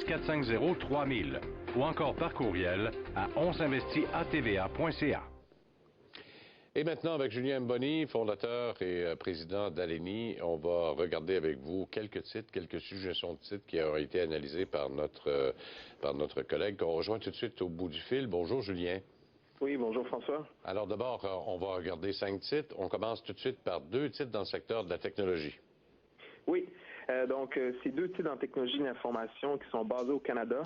6-450-3000 ou encore par courriel à onsinvestit@tva.ca. Et maintenant, avec Julien Mboni, fondateur et président d'Aleni, on va regarder avec vous quelques titres, quelques suggestions de titres qui ont été analysés par notre collègue qu'on rejoint tout de suite au bout du fil. Bonjour, Julien. Oui, bonjour François. Alors d'abord, on va regarder 5 titres. On commence tout de suite par 2 titres dans le secteur de la technologie. Oui, donc c'est 2 titres en technologie de l'information qui sont basés au Canada.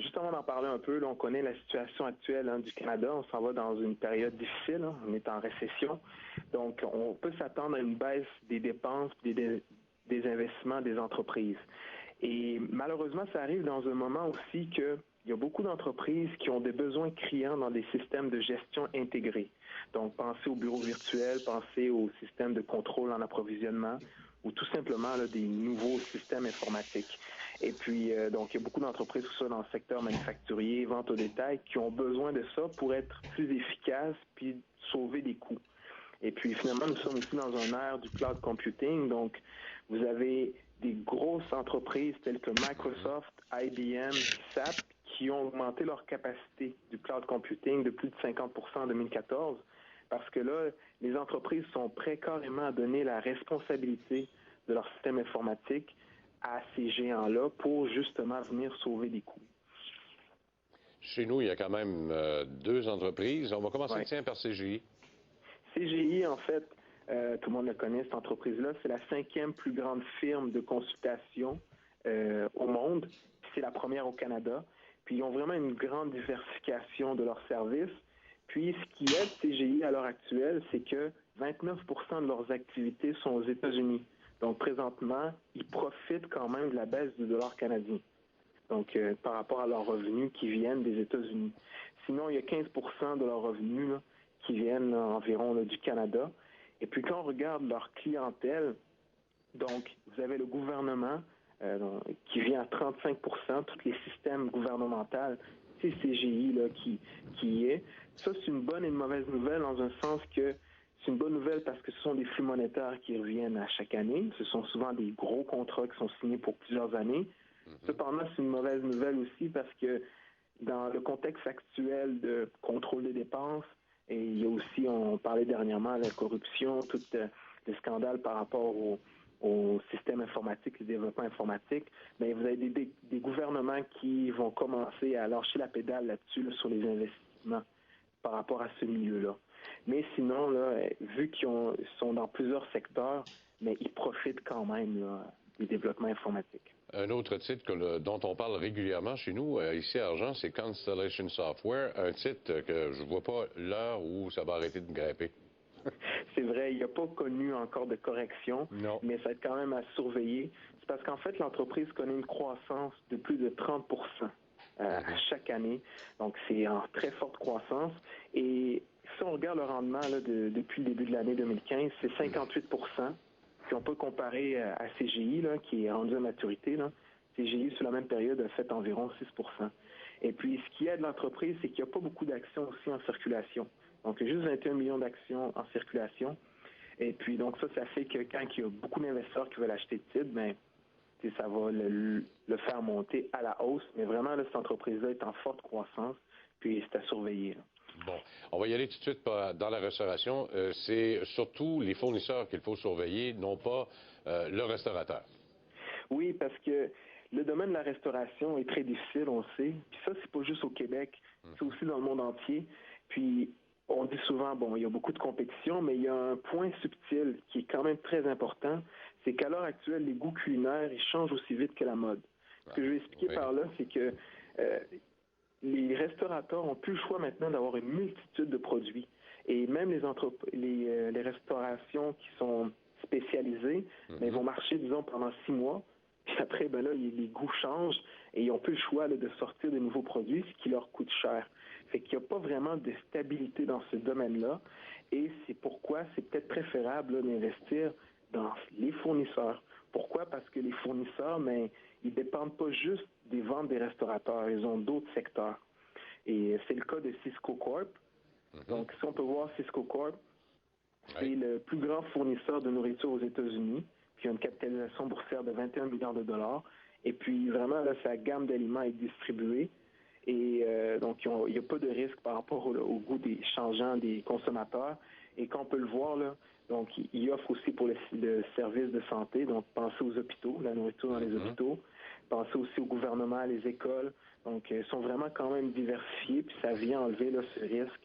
Juste avant d'en parler un peu, là, on connaît la situation actuelle du Canada. On s'en va dans une période difficile. On est en récession. Donc, on peut s'attendre à une baisse des dépenses et des investissements des entreprises. Et malheureusement, ça arrive dans un moment aussi qu'il y a beaucoup d'entreprises qui ont des besoins criants dans des systèmes de gestion intégrés. Donc, pensez aux bureaux virtuels, pensez aux systèmes de contrôle en approvisionnement ou tout simplement là, des nouveaux systèmes informatiques. Et puis, donc, il y a beaucoup d'entreprises, que ce soit dans le secteur manufacturier, vente au détail, qui ont besoin de ça pour être plus efficaces puis sauver des coûts. Et puis, finalement, nous sommes aussi dans un ère du cloud computing. Donc, vous avez des grosses entreprises telles que Microsoft, IBM, SAP, qui ont augmenté leur capacité du cloud computing de plus de 50% en 2014. Parce que là, les entreprises sont prêtes carrément à donner la responsabilité de leur système informatique à ces géants-là pour justement venir sauver des coûts. Chez nous, il y a quand même 2 entreprises. On va commencer tiens, par CGI. CGI, en fait, tout le monde le connaît, cette entreprise-là, c'est la 5e plus grande firme de consultation au monde. C'est la première au Canada. Puis, ils ont vraiment une grande diversification de leurs services. Puis, ce qui aide CGI à l'heure actuelle, c'est que 29% de leurs activités sont aux États-Unis. Donc, présentement, ils profitent quand même de la baisse du dollar canadien. Donc, par rapport à leurs revenus qui viennent des États-Unis. Sinon, il y a 15% de leurs revenus là, qui viennent environ là, du Canada. Et puis, quand on regarde leur clientèle, donc, vous avez le gouvernement qui vient à 35%, tous les systèmes gouvernementaux, c'est CGI là, qui y est. Ça, c'est une bonne et une mauvaise nouvelle dans un sens que c'est une bonne nouvelle parce que ce sont des flux monétaires qui reviennent à chaque année. Ce sont souvent des gros contrats qui sont signés pour plusieurs années. Cependant, c'est une mauvaise nouvelle aussi parce que dans le contexte actuel de contrôle des dépenses, et il y a aussi, on parlait dernièrement, la corruption, tous les scandales par rapport au système informatique, le développement informatique, mais vous avez des gouvernements qui vont commencer à lâcher la pédale là-dessus, là, sur les investissements par rapport à ce milieu-là. Mais sinon, là, vu qu'ils sont dans plusieurs secteurs, mais ils profitent quand même là, du développement informatique. Un autre titre dont on parle régulièrement chez nous, ici à Argent, c'est Constellation Software, un titre que je ne vois pas l'heure où ça va arrêter de grimper. C'est vrai, il n'a pas connu encore de correction, mais ça va être quand même à surveiller. C'est parce qu'en fait, l'entreprise connaît une croissance de plus de 30% à chaque année. Donc, c'est en très forte croissance. Et si on regarde le rendement là, depuis le début de l'année 2015, c'est 58%. Puis on peut comparer à CGI, là, qui est rendu à maturité. Là. CGI, sur la même période, a fait environ 6%. Et puis, ce qui aide l'entreprise, c'est qu'il n'y a pas beaucoup d'actions aussi en circulation. Donc, il y a juste 21 millions d'actions en circulation. Et puis, donc ça fait que quand il y a beaucoup d'investisseurs qui veulent acheter de titres, bien, ça va le faire monter à la hausse. Mais vraiment, là, cette entreprise-là est en forte croissance, puis c'est à surveiller. Là. Bon, on va y aller tout de suite dans la restauration. C'est surtout les fournisseurs qu'il faut surveiller, non pas le restaurateur. Oui, parce que le domaine de la restauration est très difficile, on le sait. Puis ça, c'est pas juste au Québec, c'est aussi dans le monde entier. Puis on dit souvent, bon, il y a beaucoup de compétition, mais il y a un point subtil qui est quand même très important, c'est qu'à l'heure actuelle, les goûts culinaires, ils changent aussi vite que la mode. Ce que je vais expliquer par là, c'est que les restaurateurs ont plus le choix maintenant d'avoir une multitude de produits. Et même les restaurations qui sont spécialisées, mais vont marcher, disons, pendant 6 mois. Puis après, ben là, les goûts changent et ils n'ont plus le choix là, de sortir de nouveaux produits, ce qui leur coûte cher. Fait qu'il n'y a pas vraiment de stabilité dans ce domaine-là. Et c'est pourquoi c'est peut-être préférable là, d'investir dans les fournisseurs. Pourquoi? Parce que les fournisseurs, mais ils dépendent pas juste des ventes des restaurateurs. Ils ont d'autres secteurs. Et c'est le cas de Cisco Corp. Donc, si on peut voir Cisco Corp, c'est le plus grand fournisseur de nourriture aux États-Unis, qui a une capitalisation boursière de 21 milliards de dollars. Et puis, vraiment, là, sa gamme d'aliments est distribuée. Et donc, il n'y a pas de risque par rapport au goût des changeants des consommateurs. Et quand on peut le voir, là, donc, il offre aussi pour le service de santé. Donc, pensez aux hôpitaux, la nourriture dans les hôpitaux. Pensez aussi au gouvernement, les écoles. Donc, ils sont vraiment quand même diversifiés. Puis, ça vient enlever là, ce risque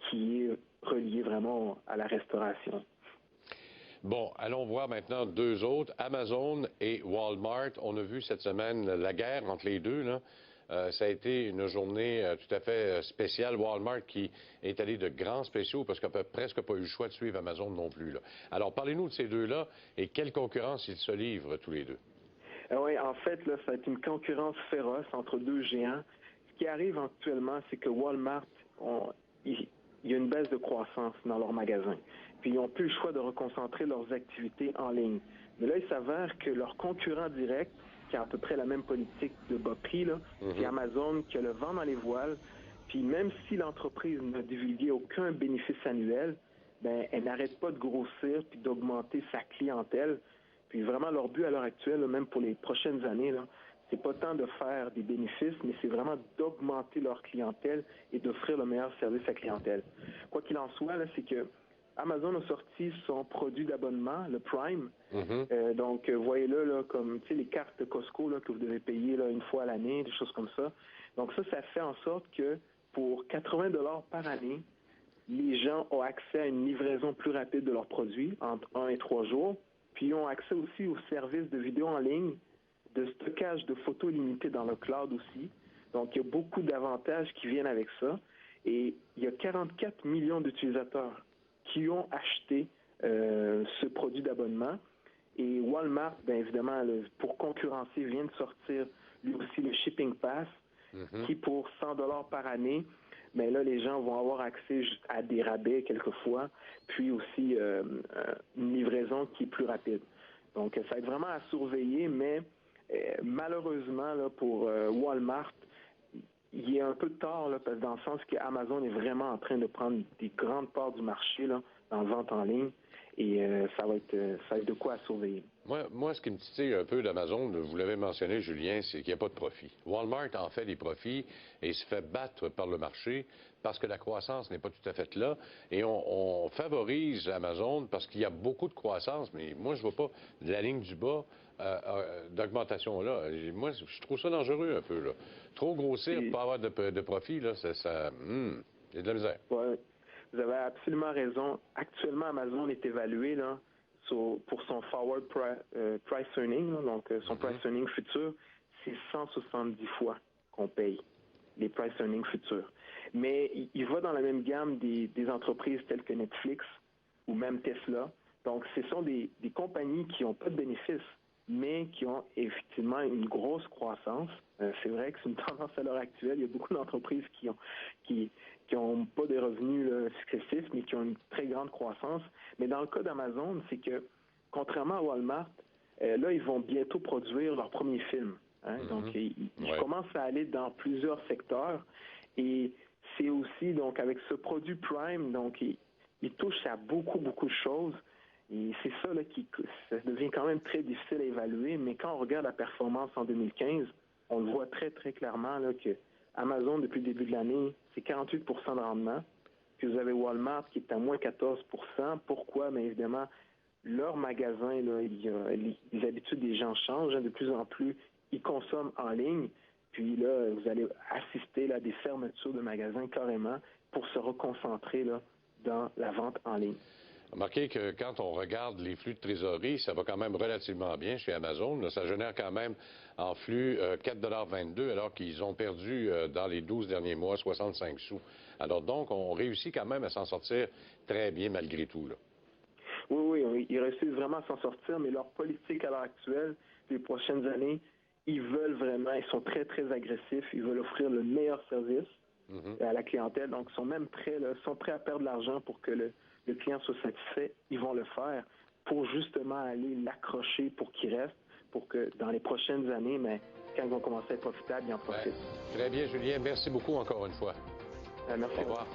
qui est relié vraiment à la restauration. Bon, allons voir maintenant deux autres, Amazon et Walmart. On a vu cette semaine la guerre entre les deux, là. Ça a été une journée tout à fait spéciale. Walmart qui est allé de grands spéciaux parce qu'on n'a presque pas eu le choix de suivre Amazon non plus, là. Alors, parlez-nous de ces deux-là et quelle concurrence ils se livrent tous les deux. Oui, en fait, là, ça va être une concurrence féroce entre deux géants. Ce qui arrive actuellement, c'est que Walmart, il y a une baisse de croissance dans leurs magasins. Puis, ils n'ont plus le choix de reconcentrer leurs activités en ligne. Mais là, il s'avère que leur concurrent direct, qui a à peu près la même politique de bas prix, là, c'est Amazon, qui a le vent dans les voiles. Puis, même si l'entreprise n'a divulgué aucun bénéfice annuel, ben, elle n'arrête pas de grossir puis d'augmenter sa clientèle. Puis vraiment, leur but à l'heure actuelle, là, même pour les prochaines années, là, c'est pas tant de faire des bénéfices, mais c'est vraiment d'augmenter leur clientèle et d'offrir le meilleur service à la clientèle. Quoi qu'il en soit, là, c'est que Amazon a sorti son produit d'abonnement, le Prime. Donc, voyez-le là, comme les cartes Costco là, que vous devez payer là, une fois à l'année, des choses comme ça. Donc ça fait en sorte que pour 80 $ par année, les gens ont accès à une livraison plus rapide de leurs produits, entre 1 et 3 jours. Puis ils ont accès aussi aux services de vidéo en ligne, de stockage de photos limitées dans le cloud aussi. Donc, il y a beaucoup d'avantages qui viennent avec ça. Et il y a 44 millions d'utilisateurs qui ont acheté ce produit d'abonnement. Et Walmart, bien évidemment, pour concurrencer, vient de sortir lui aussi le Shipping Pass, qui pour 100 $ par année, mais là, les gens vont avoir accès à des rabais quelquefois, puis aussi une livraison qui est plus rapide. Donc, ça va être vraiment à surveiller, mais malheureusement, là, pour Walmart, il est un peu tard, là, parce que dans le sens qu'Amazon est vraiment en train de prendre des grandes parts du marché là, dans la vente en ligne, et ça va être de quoi à surveiller. Moi, ce qui me titille un peu d'Amazon, vous l'avez mentionné, Julien, c'est qu'il n'y a pas de profit. Walmart en fait des profits et se fait battre par le marché parce que la croissance n'est pas tout à fait là. Et on favorise Amazon parce qu'il y a beaucoup de croissance, mais moi, je ne vois pas de la ligne du bas d'augmentation là. Moi, je trouve ça dangereux un peu, là. Trop grossir pour pas avoir de profit, là, il y a de la misère. Ouais, vous avez absolument raison. Actuellement, Amazon est évalué là, pour son forward price earning, là, donc son price earning futur, c'est 170 fois qu'on paye les price earnings futurs. Mais il va dans la même gamme des entreprises telles que Netflix ou même Tesla. Donc, ce sont des compagnies qui n'ont pas de bénéfices, mais qui ont effectivement une grosse croissance. C'est vrai que c'est une tendance à l'heure actuelle. Il y a beaucoup d'entreprises qui ont pas des revenus là, successifs, mais qui ont une très grande croissance. Mais dans le cas d'Amazon, c'est que, contrairement à Walmart, là, ils vont bientôt produire leur premier film. Hein? Donc, ils commencent à aller dans plusieurs secteurs. Et c'est aussi, donc, avec ce produit Prime, donc, il touche à beaucoup, beaucoup de choses. Et c'est ça, là, ça devient quand même très difficile à évaluer. Mais quand on regarde la performance en 2015, on le voit très, très clairement, là, que Amazon, depuis le début de l'année, c'est 48 % de rendement. Puis vous avez Walmart qui est à moins 14 %. Pourquoi? Bien évidemment, leur magasin, là, les habitudes des gens changent. Hein, de plus en plus, ils consomment en ligne. Puis là, vous allez assister là, à des fermetures de magasins carrément pour se reconcentrer là, dans la vente en ligne. Remarquez que quand on regarde les flux de trésorerie, ça va quand même relativement bien chez Amazon. Là, ça génère quand même en flux 4,22 $ alors qu'ils ont perdu dans les 12 derniers mois 65 sous. Alors donc, on réussit quand même à s'en sortir très bien malgré tout, là. Oui, ils réussissent vraiment à s'en sortir, mais leur politique à l'heure actuelle, les prochaines années, ils sont très, très agressifs. Ils veulent offrir le meilleur service à la clientèle. Donc, ils sont même prêts à perdre de l'argent pour que le client soit satisfait. Ils vont le faire pour justement aller l'accrocher pour qu'il reste, pour que dans les prochaines années, mais quand ils vont commencer à être profitables, ils en profitent. Très bien, Julien. Merci beaucoup encore une fois. Merci. Au revoir.